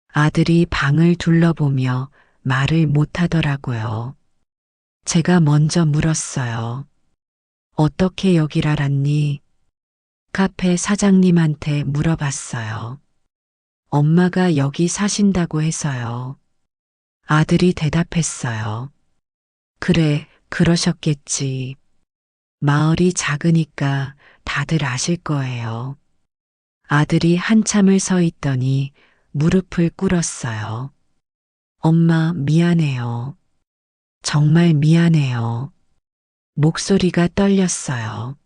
아들이 방을 둘러보며 말을 못하더라고요. 제가 먼저 물었어요. 어떻게 여길 알았니? 카페 사장님한테 물어봤어요. 엄마가 여기 사신다고 해서요. 아들이 대답했어요. 그래, 그러셨겠지. 마을이 작으니까 다들 아실 거예요. 아들이 한참을 서 있더니 무릎을 꿇었어요. 엄마, 미안해요. 정말 미안해요. 목소리가 떨렸어요.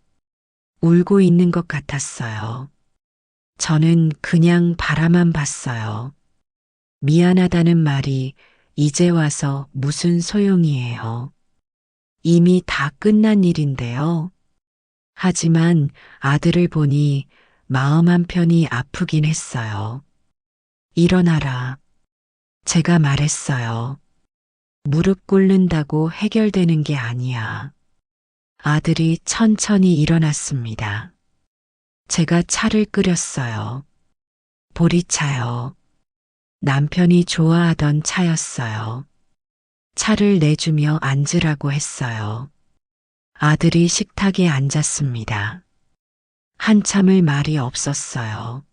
울고 있는 것 같았어요. 저는 그냥 바라만 봤어요. 미안하다는 말이 이제 와서 무슨 소용이에요. 이미 다 끝난 일인데요. 하지만 아들을 보니 마음 한편이 아프긴 했어요. 일어나라. 제가 말했어요. 무릎 꿇는다고 해결되는 게 아니야. 아들이 천천히 일어났습니다. 제가 차를 끓였어요. 보리차요. 남편이 좋아하던 차였어요. 차를 내주며 앉으라고 했어요. 아들이 식탁에 앉았습니다. 한참을 말이 없었어요.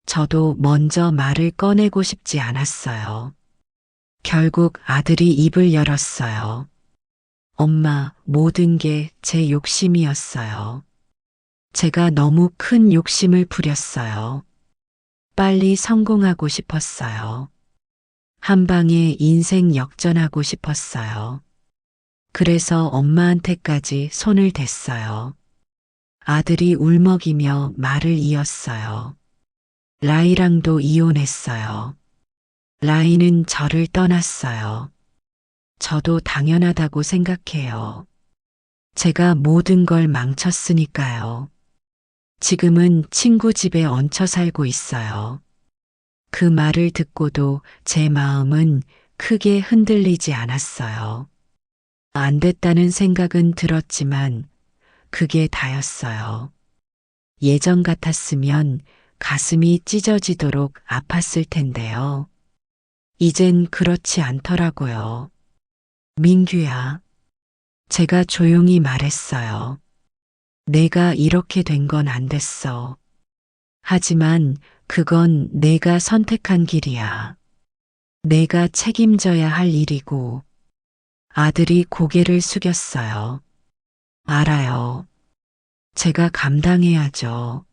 저도 먼저 말을 꺼내고 싶지 않았어요. 결국 아들이 입을 열었어요. 엄마, 모든 게 제 욕심이었어요. 제가 너무 큰 욕심을 부렸어요. 빨리 성공하고 싶었어요. 한 방에 인생 역전하고 싶었어요. 그래서 엄마한테까지 손을 댔어요. 아들이 울먹이며 말을 이었어요. 라이랑도 이혼했어요. 라이는 저를 떠났어요. 저도 당연하다고 생각해요. 제가 모든 걸 망쳤으니까요. 지금은 친구 집에 얹혀 살고 있어요. 그 말을 듣고도 제 마음은 크게 흔들리지 않았어요. 안 됐다는 생각은 들었지만 그게 다였어요. 예전 같았으면 가슴이 찢어지도록 아팠을 텐데요. 이젠 그렇지 않더라고요. 민규야, 제가 조용히 말했어요. 내가 이렇게 된 건 안 됐어. 하지만 그건 내가 선택한 길이야. 내가 책임져야 할 일이고. 아들이 고개를 숙였어요. 알아요. 제가 감당해야죠.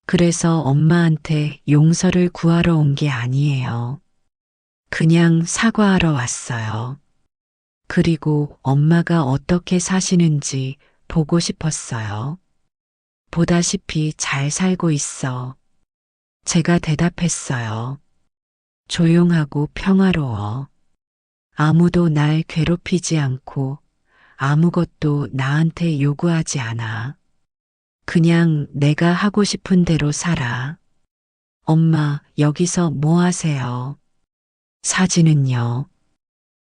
그래서 엄마한테 용서를 구하러 온 게 아니에요. 그냥 사과하러 왔어요. 그리고 엄마가 어떻게 사시는지 보고 싶었어요. 보다시피 잘 살고 있어. 제가 대답했어요. 조용하고 평화로워. 아무도 날 괴롭히지 않고 아무것도 나한테 요구하지 않아. 그냥 내가 하고 싶은 대로 살아. 엄마, 여기서 뭐 하세요? 사진은요?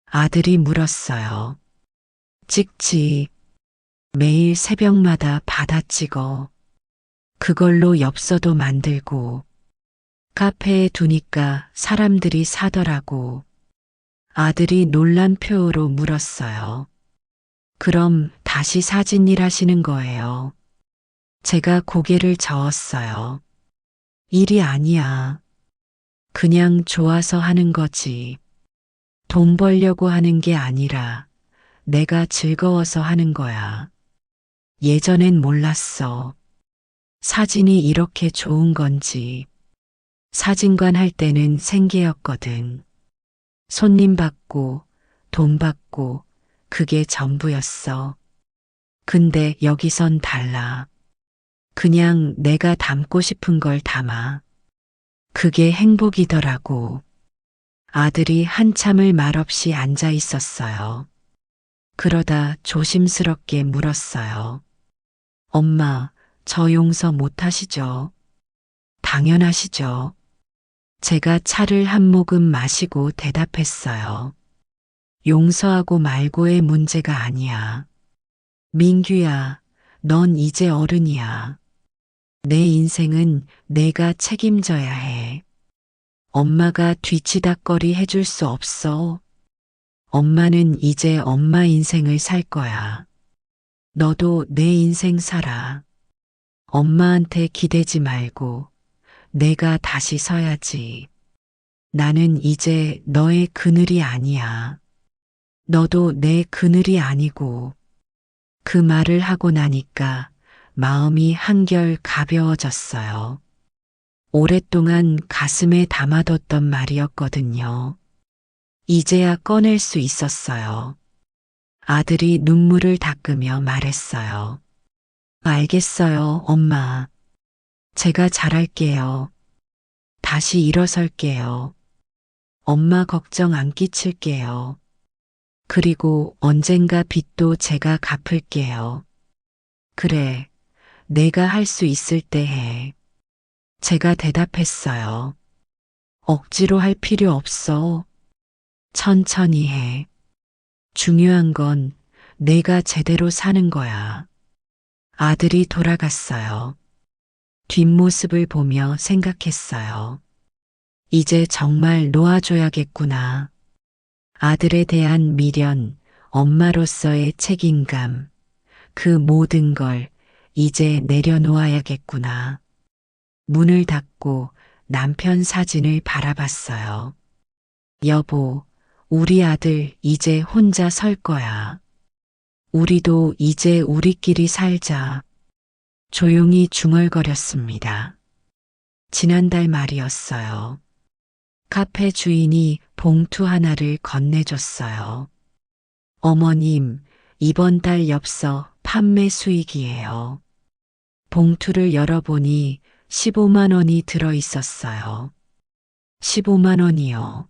아들이 물었어요. 찍지. 매일 새벽마다 받아 찍어. 그걸로 엽서도 만들고. 카페에 두니까 사람들이 사더라고. 아들이 놀란 표로 물었어요. 그럼 다시 사진 일 하시는 거예요? 제가 고개를 저었어요. 일이 아니야. 그냥 좋아서 하는 거지. 돈 벌려고 하는 게 아니라 내가 즐거워서 하는 거야. 예전엔 몰랐어. 사진이 이렇게 좋은 건지. 사진관 할 때는 생계였거든. 손님 받고, 돈 받고, 그게 전부였어. 근데 여기선 달라. 그냥 내가 담고 싶은 걸 담아. 그게 행복이더라고. 아들이 한참을 말없이 앉아 있었어요. 그러다 조심스럽게 물었어요. 엄마, 저 용서 못 하시죠? 당연하시죠. 제가 차를 한 모금 마시고 대답했어요. 용서하고 말고의 문제가 아니야. 민규야, 넌 이제 어른이야. 내 인생은 내가 책임져야 해. 엄마가 뒤치다꺼리 해줄 수 없어. 엄마는 이제 엄마 인생을 살 거야. 너도 내 인생 살아. 엄마한테 기대지 말고 내가 다시 서야지. 나는 이제 너의 그늘이 아니야. 너도 내 그늘이 아니고. 그 말을 하고 나니까 마음이 한결 가벼워졌어요. 오랫동안 가슴에 담아뒀던 말이었거든요. 이제야 꺼낼 수 있었어요. 아들이 눈물을 닦으며 말했어요. 알겠어요, 엄마. 제가 잘할게요. 다시 일어설게요. 엄마 걱정 안 끼칠게요. 그리고 언젠가 빚도 제가 갚을게요. 그래, 내가 할 수 있을 때 해. 제가 대답했어요. 억지로 할 필요 없어. 천천히 해. 중요한 건 내가 제대로 사는 거야. 아들이 돌아갔어요. 뒷모습을 보며 생각했어요. 이제 정말 놓아줘야겠구나. 아들에 대한 미련, 엄마로서의 책임감, 그 모든 걸 이제 내려놓아야겠구나. 문을 닫고 남편 사진을 바라봤어요. 여보, 우리 아들 이제 혼자 설 거야. 우리도 이제 우리끼리 살자. 조용히 중얼거렸습니다. 지난달 말이었어요. 카페 주인이 봉투 하나를 건네줬어요. 어머님, 이번 달 엽서 판매 수익이에요. 봉투를 열어보니 15만 원이 들어 있었어요. 15만 원이요.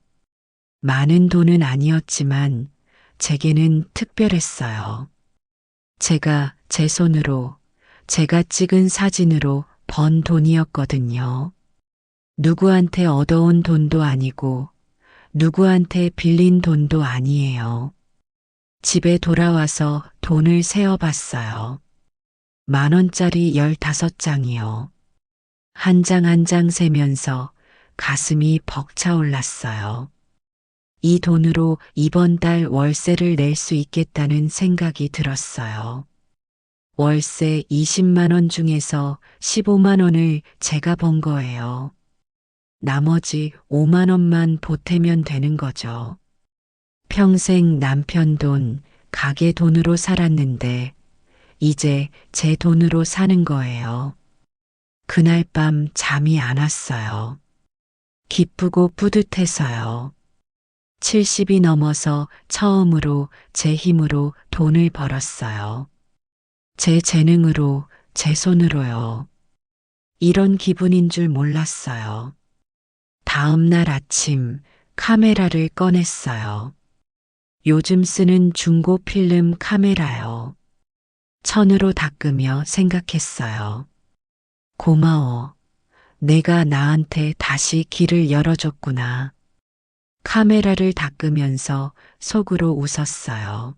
많은 돈은 아니었지만 제게는 특별했어요. 제가 제 손으로, 제가 찍은 사진으로 번 돈이었거든요. 누구한테 얻어온 돈도 아니고 누구한테 빌린 돈도 아니에요. 집에 돌아와서 돈을 세어봤어요. 10,000원짜리 15장이요. 한 장 한 장 세면서 가슴이 벅차올랐어요. 이 돈으로 이번 달 월세를 낼 수 있겠다는 생각이 들었어요. 월세 20만 원 중에서 15만 원을 제가 번 거예요. 나머지 5만 원만 보태면 되는 거죠. 평생 남편 돈, 가게 돈으로 살았는데 이제 제 돈으로 사는 거예요. 그날 밤 잠이 안 왔어요. 기쁘고 뿌듯해서요. 70이 넘어서 처음으로 제 힘으로 돈을 벌었어요. 제 재능으로, 제 손으로요. 이런 기분인 줄 몰랐어요. 다음 날 아침 카메라를 꺼냈어요. 요즘 쓰는 중고 필름 카메라요. 천으로 닦으며 생각했어요. 고마워. 내가 나한테 다시 길을 열어줬구나. 카메라를 닦으면서 속으로 웃었어요.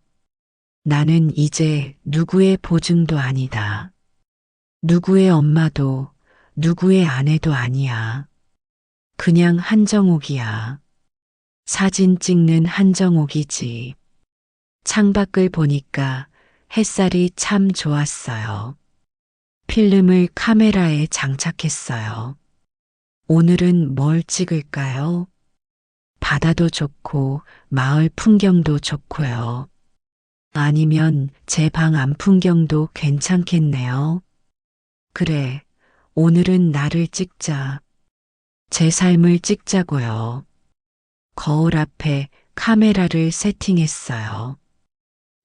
나는 이제 누구의 보증도 아니다. 누구의 엄마도 누구의 아내도 아니야. 그냥 한정옥이야. 사진 찍는 한정옥이지. 창밖을 보니까 햇살이 참 좋았어요. 필름을 카메라에 장착했어요. 오늘은 뭘 찍을까요? 바다도 좋고 마을 풍경도 좋고요. 아니면 제 방 안 풍경도 괜찮겠네요. 그래, 오늘은 나를 찍자. 제 삶을 찍자고요. 거울 앞에 카메라를 세팅했어요.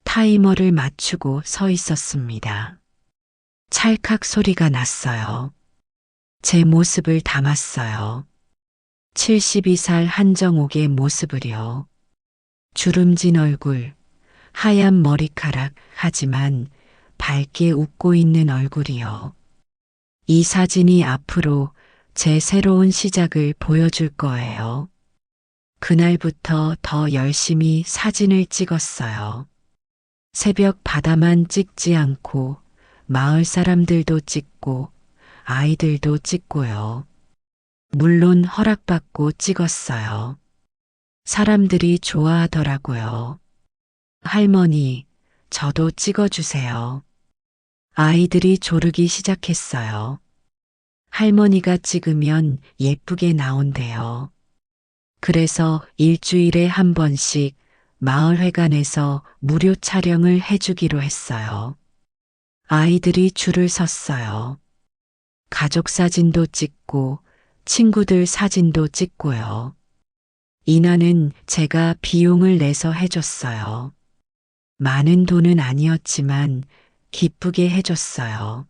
타이머를 맞추고 서 있었습니다. 찰칵 소리가 났어요. 제 모습을 담았어요. 72살 한정옥의 모습을요. 주름진 얼굴, 하얀 머리카락, 하지만 밝게 웃고 있는 얼굴이요. 이 사진이 앞으로 제 새로운 시작을 보여줄 거예요. 그날부터 더 열심히 사진을 찍었어요. 새벽 바다만 찍지 않고 마을 사람들도 찍고 아이들도 찍고요. 물론 허락받고 찍었어요. 사람들이 좋아하더라고요. 할머니, 저도 찍어주세요. 아이들이 조르기 시작했어요. 할머니가 찍으면 예쁘게 나온대요. 그래서 일주일에 한 번씩 마을회관에서 무료 촬영을 해주기로 했어요. 아이들이 줄을 섰어요. 가족 사진도 찍고 친구들 사진도 찍고요. 이나는 제가 비용을 내서 해줬어요. 많은 돈은 아니었지만 기쁘게 해줬어요.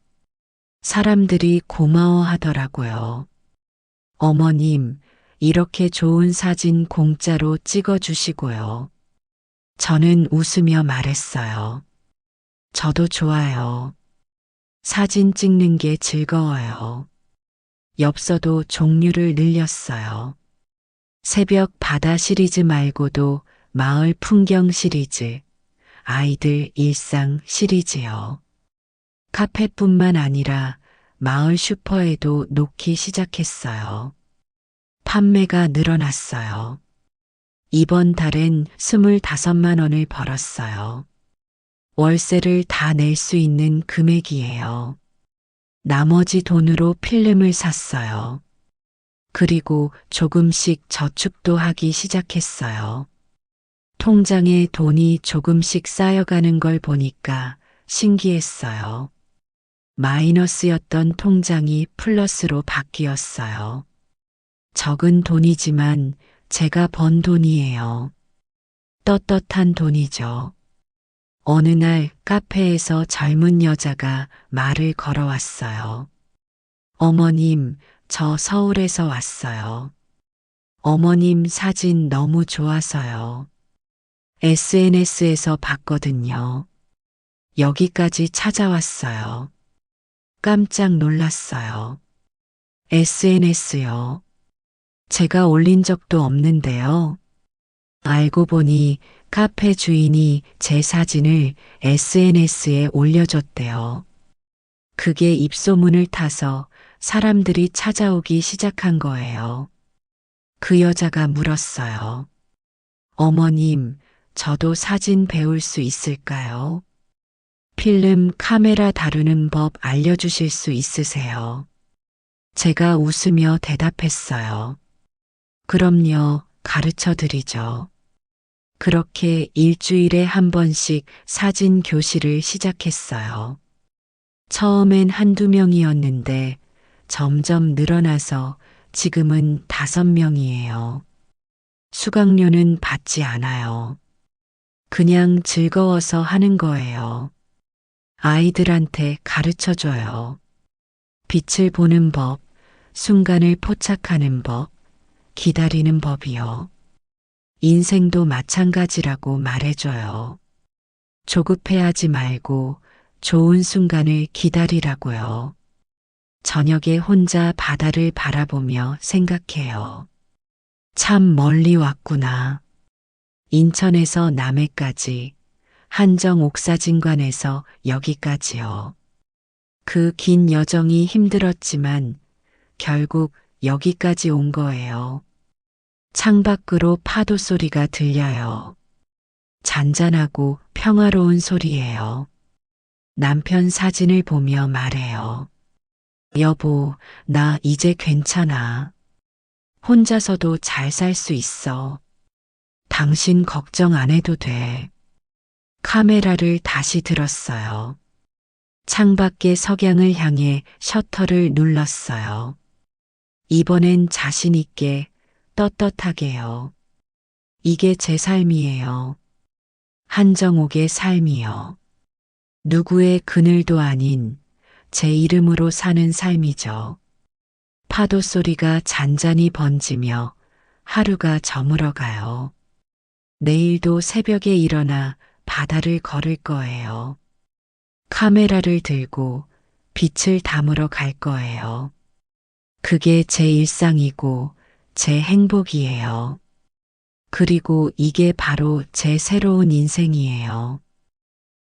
사람들이 고마워하더라고요. 어머님, 이렇게 좋은 사진 공짜로 찍어주시고요. 저는 웃으며 말했어요. 저도 좋아요. 사진 찍는 게 즐거워요. 엽서도 종류를 늘렸어요. 새벽 바다 시리즈 말고도 마을 풍경 시리즈, 아이들 일상 시리즈요. 카페뿐만 아니라 마을 슈퍼에도 놓기 시작했어요. 판매가 늘어났어요. 이번 달엔 25만 원을 벌었어요. 월세를 다 낼 수 있는 금액이에요. 나머지 돈으로 필름을 샀어요. 그리고 조금씩 저축도 하기 시작했어요. 통장에 돈이 조금씩 쌓여가는 걸 보니까 신기했어요. 마이너스였던 통장이 플러스로 바뀌었어요. 적은 돈이지만 제가 번 돈이에요. 떳떳한 돈이죠. 어느 날 카페에서 젊은 여자가 말을 걸어왔어요. 어머님, 저 서울에서 왔어요. 어머님 사진 너무 좋아서요. SNS에서 봤거든요. 여기까지 찾아왔어요. 깜짝 놀랐어요. SNS요. 제가 올린 적도 없는데요. 알고 보니 카페 주인이 제 사진을 SNS에 올려줬대요. 그게 입소문을 타서 사람들이 찾아오기 시작한 거예요. 그 여자가 물었어요. 어머님, 저도 사진 배울 수 있을까요? 필름, 카메라 다루는 법 알려주실 수 있으세요? 제가 웃으며 대답했어요. 그럼요, 가르쳐 드리죠. 그렇게 일주일에 한 번씩 사진 교실을 시작했어요. 처음엔 한두 명이었는데 점점 늘어나서 지금은 5명이에요. 수강료는 받지 않아요. 그냥 즐거워서 하는 거예요. 아이들한테 가르쳐 줘요. 빛을 보는 법, 순간을 포착하는 법, 기다리는 법이요. 인생도 마찬가지라고 말해줘요. 조급해하지 말고 좋은 순간을 기다리라고요. 저녁에 혼자 바다를 바라보며 생각해요. 참 멀리 왔구나. 인천에서 남해까지, 한정 옥사진관에서 여기까지요. 그 긴 여정이 힘들었지만 결국 여기까지 온 거예요. 창밖으로 파도 소리가 들려요. 잔잔하고 평화로운 소리예요. 남편 사진을 보며 말해요. 여보, 나 이제 괜찮아. 혼자서도 잘 살 수 있어. 당신 걱정 안 해도 돼. 카메라를 다시 들었어요. 창밖의 석양을 향해 셔터를 눌렀어요. 이번엔 자신 있게 떳떳하게요. 이게 제 삶이에요. 한정옥의 삶이요. 누구의 그늘도 아닌 제 이름으로 사는 삶이죠. 파도 소리가 잔잔히 번지며 하루가 저물어가요. 내일도 새벽에 일어나 바다를 걸을 거예요. 카메라를 들고 빛을 담으러 갈 거예요. 그게 제 일상이고 제 행복이에요. 그리고 이게 바로 제 새로운 인생이에요.